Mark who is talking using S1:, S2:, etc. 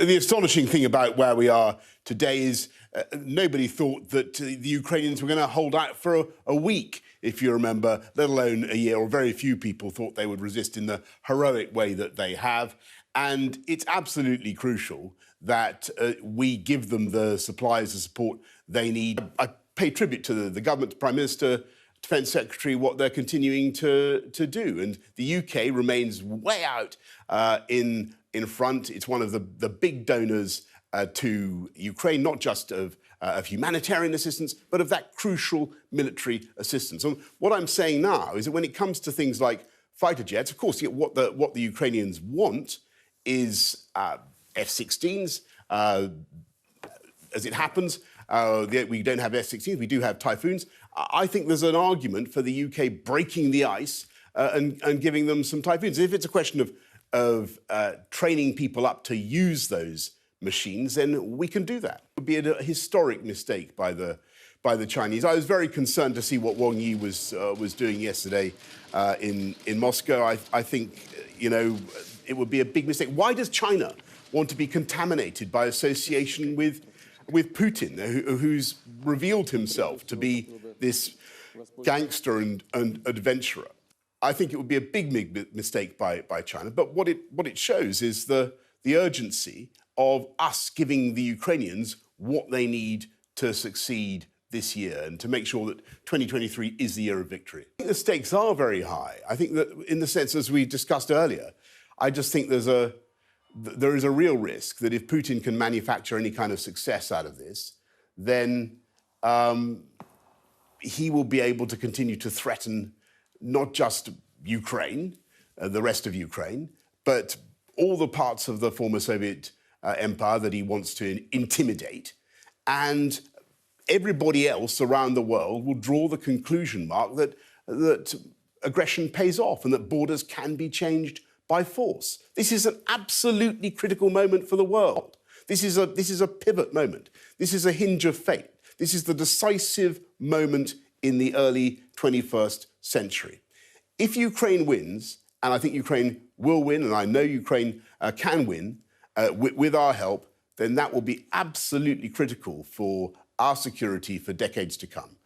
S1: The astonishing thing about where we are today is nobody thought that the Ukrainians were going to hold out for a week, if you remember, let alone a year, or very few people thought they would resist in the heroic way that they have. And it's absolutely crucial that we give them the supplies, the support they need. I pay tribute to the government, Prime Minister, Defence Secretary, what they're continuing to do. And the UK remains way out in front. It's one of the big donors to Ukraine, not just of humanitarian assistance, but of that crucial military assistance. And what I'm saying now is that when it comes to things like fighter jets, of course, what the Ukrainians want is F-16s. As it happens, we don't have F-16s, we do have Typhoons. I think there's an argument for the UK breaking the ice and giving them some Typhoons. If it's a question of training people up to use those machines, then we can do that. It would be a historic mistake by the Chinese. I was very concerned to see what Wang Yi was doing yesterday in Moscow. I think, you know, it would be a big mistake. Why does China want to be contaminated by association with Putin, who's revealed himself to be this gangster and adventurer? I think it would be a big mistake by China. But what it shows is the urgency of us giving the Ukrainians what they need to succeed this year and to make sure that 2023 is the year of victory. I think the stakes are very high. I think that in the sense, as we discussed earlier, I just think there is a real risk that if Putin can manufacture any kind of success out of this, then he will be able to continue to threaten not just Ukraine, the rest of Ukraine, but all the parts of the former Soviet empire that he wants to intimidate. And everybody else around the world will draw the conclusion, Mark, that aggression pays off and that borders can be changed by force. This is an absolutely critical moment for the world. This is a pivot moment. This is a hinge of fate. This is the decisive moment in the early 21st century. If Ukraine wins, and I think Ukraine will win, and I know Ukraine can win with our help, then that will be absolutely critical for our security for decades to come.